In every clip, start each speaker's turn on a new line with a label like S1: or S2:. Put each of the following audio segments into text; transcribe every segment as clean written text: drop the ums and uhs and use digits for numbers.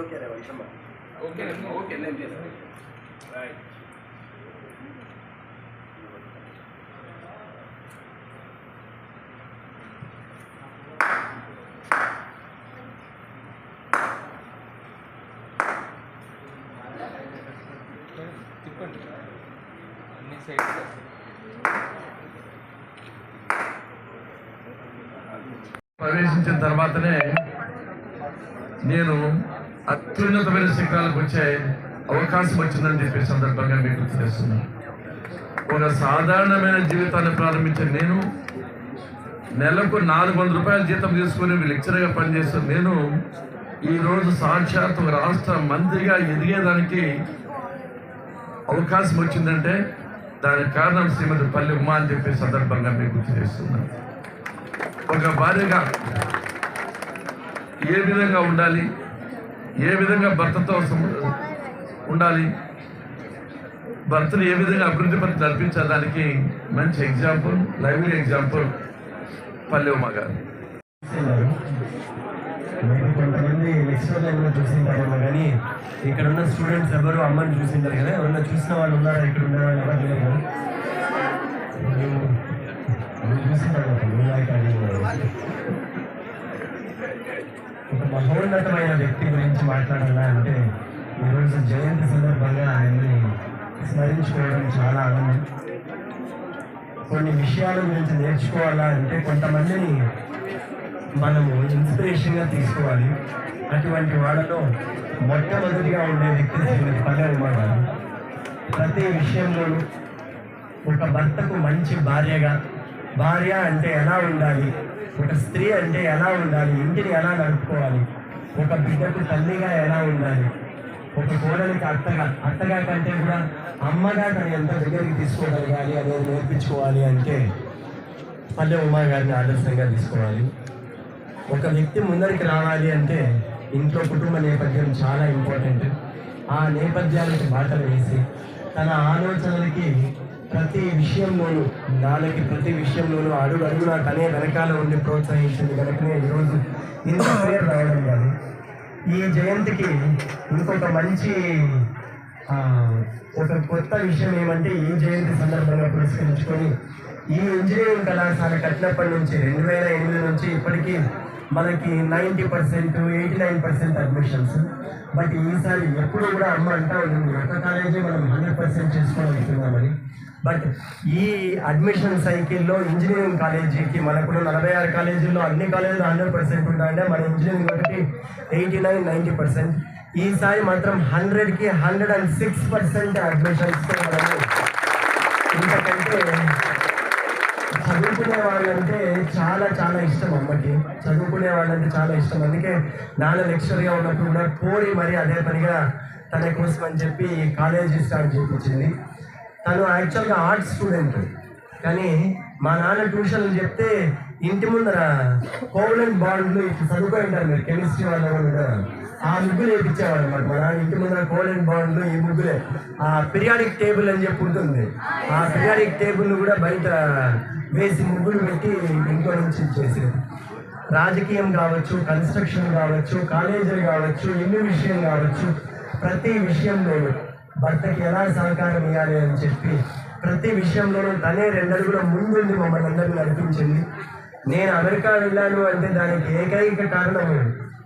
S1: Okay రే వంశమ్మ.
S2: Okay okay నేను చేస్తాను. Right. తిప్పండి అన్ని సైడ్స్.
S3: ప్రవేశించిన తర్వాతనే నేను అత్యున్నతమైన శిఖరాలకు వచ్చే అవకాశం వచ్చిందని చెప్పే సందర్భంగా మీకు గుర్తు చేస్తున్నాను. ఒక సాధారణమైన జీవితాన్ని ప్రారంభించిన నేను నెలకు 400 రూపాయల జీతం తీసుకుని లెక్చరర్గా పనిచేస్తున్న నేను ఈరోజు సాక్షాత్ ఒక రాష్ట్ర మంత్రిగా ఎదిగేదానికి అవకాశం వచ్చిందంటే దానికి కారణం శ్రీమతి పల్లి ఉమా అని చెప్పే సందర్భంగా మీకు గుర్తు చేస్తున్నాను. ఒక భార్యగా ఏ విధంగా ఉండాలి, ఏ విధంగా భర్తతో ఉండాలి, భర్తను ఏ విధంగా అభివృద్ధి పరి నడిపించడానికి మంచి ఎగ్జాంపుల్, లైవ్లీ ఎగ్జాంపుల్ పల్లె ఉమా గారు.
S1: కొంతమంది లెక్చరర్లు చూసింటారేమో కానీ ఇక్కడ ఉన్న స్టూడెంట్స్ ఎవరు అమ్మని చూసింటారు కదా. ఎవరన్నా చూసిన వాళ్ళు ఉన్నారా? ఇక్కడ ఉన్న వాళ్ళు ఎవరు లేరు కదా. చూసింటారు ఒక మహోన్నతమైన వ్యక్తి గురించి మాట్లాడాలా అంటే ఈరోజు జయంతి సందర్భంగా ఆయన్ని స్మరించుకోవడం చాలా ఆనందం. కొన్ని విషయాల గురించి నేర్చుకోవాలా అంటే కొంతమందిని మనము ఇన్స్పిరేషన్గా తీసుకోవాలి. అటువంటి వాళ్ళలో మొట్టమొదటిగా ఉండే వ్యక్తి శ్రీమతి పల్లె ఉమా గారు. ప్రతి విషయంలోనూ ఒక భర్తకు మంచి భార్యగా, భార్య అంటే ఎలా ఉండాలి, ఒక స్త్రీ అంటే ఎలా ఉండాలి, ఇంటిని ఎలా నడుపుకోవాలి, ఒక బిడ్డకు తల్లిగా ఎలా ఉండాలి, ఒక కోడలికి అత్తగా కంటే కూడా అమ్మగా తను ఎంత దగ్గరికి తీసుకోగలగాలి అనేది నేర్పించుకోవాలి అంటే పల్లె ఉమా గారిని ఆదర్శంగా తీసుకోవాలి. ఒక వ్యక్తి ముందరికి రావాలి అంటే ఇంట్లో కుటుంబ నేపథ్యం చాలా ఇంపార్టెంట్. ఆ నేపథ్యానికి బాటలు వేసి తన ఆలోచనలకి ప్రతి విషయంలోనూ ప్రతి విషయంలోనూ అడుగున తనే వెనకాల ఉండి ప్రోత్సహించింది కనుకనే ఈరోజు ఇంత పేరు రావడం కాదు. ఈ జయంతికి ఇంకొక మంచి ఒక కొత్త విషయం ఏమంటే ఈ జయంతి సందర్భంగా పురస్కరించుకొని ఈ ఇంజనీరింగ్ కళాశాల కట్టినప్పటి నుంచి 2008 నుంచి ఇప్పటికీ మనకి 90%, 89% అడ్మిషన్స్. బట్ ఈసారి ఎప్పుడు కూడా అమ్మ అంటా ఉంటుంది ఒక కాలేజీ మనం 100% చేసుకోగలుగుతున్నామని. బట్ ఈ అడ్మిషన్ సైకిల్లో ఇంజనీరింగ్ కాలేజీకి మనకు 46 కాలేజీల్లో అన్ని కాలేజీలు 100% ఉంటాయంటే మన ఇంజనీరింగ్ ఒకటి 89-90%. ఈసారి మాత్రం 100కి 106% అడ్మిషన్స్. ఇంతకంటే చదువుకునే వాళ్ళంటే చాలా చాలా ఇష్టం అమ్మకి. చదువుకునే వాళ్ళంటే చాలా ఇష్టం. అందుకే నాన్న లెక్చరర్గా ఉన్నప్పుడు కూడా కోరి మరి అదే పనిగా తన కోసం అని చెప్పి కాలేజీ స్టార్ట్ చేయించింది. తను యాక్చువల్గా ఆర్ట్స్ స్టూడెంట్, కానీ మా నాన్న ట్యూషన్లు చెప్తే ఇంటి ముందర కోవలెంట్ బాండ్లు ఇప్పుడు చదువుకొని ఉంటారు మీరు కెమిస్ట్రీ వాళ్ళు కూడా, ఆ ముగ్గులు వేయించేవాడు అనమాట. మా నాన్న ఇంటి ముందర కోవలెంట్ బాండ్లు ఈ ముగ్గులే. ఆ పీరియాడిక్ టేబుల్ అని చెప్పి ఉంటుంది, ఆ పీరియాడిక్ టేబుల్ కూడా బయట వేసి ముగ్గులు పెట్టి ఇంట్లో నుంచి చేసేది. రాజకీయం కావచ్చు, కన్స్ట్రక్షన్ కావచ్చు, కాలేజీలు కావచ్చు, ఇల్లు విషయం కావచ్చు, ప్రతి విషయంలోనూ భర్తకి ఎలా సహకారం ఇవ్వాలి అని చెప్పి ప్రతి విషయంలోనూ తనే 2 అడుగుల ముందుండి మమ్మల్ని అందరినీ నడిపించింది. నేను అమెరికా వెళ్ళాను అంటే దానికి ఏకైక కారణం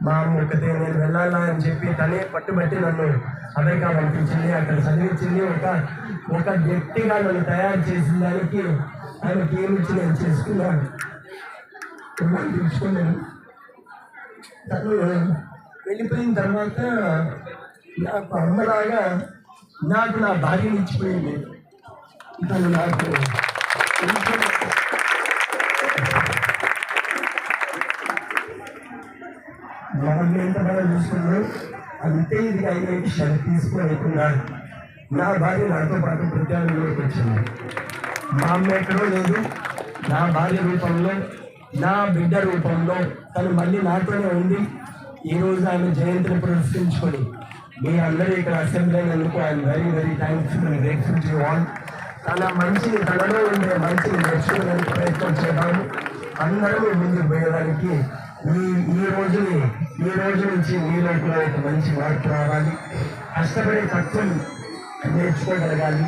S1: మా అమ్మ ఒక్కతే. నేను వెళ్ళాలా అని చెప్పి తనే పట్టుబట్టి నన్ను అమెరికా పంపించింది, అక్కడ చదివించింది. ఒక వ్యక్తిగా నన్ను తయారు చేసిన దానికి ఆయనకి ఏమిచ్చి నేను చేసుకున్నాను తెలుసుకున్నాను. తను వెళ్ళిపోయిన తర్వాత నాకు అమ్మలాగా నాకు నా భార్యని ఇచ్చిపోయింది. తను నాకు వాళ్ళు ఎంత బాగా చూసుకున్నాడు అంతే ఇది అయిన విషయాన్ని తీసుకోలేకున్నాడు. నా భార్య నాతో పాటు ప్రత్యామ్నాయంలోకి వచ్చింది. మా అమ్మ ఎక్కడో లేదు, నా భార్య రూపంలో, నా బిడ్డ రూపంలో తను మళ్ళీ నాతోనే ఉంది. ఈరోజు ఆమె జయంతిని పురస్కరించుకొని మీ అందరూ ఇక్కడ అసెంబ్లీ అయినందుకు I'm very very thankful and grateful to all. తన మంచిని, తనలో ఉండే మంచిని నేర్చుకోవడానికి ప్రయత్నం చేద్దాము. అందరూ ముందుకు పోయేదానికి ఈ రోజు నుంచి మీలో కూడా ఒక మంచి మార్పు రావాలి. కష్టపడే తత్వం నేర్చుకోగలగాలి.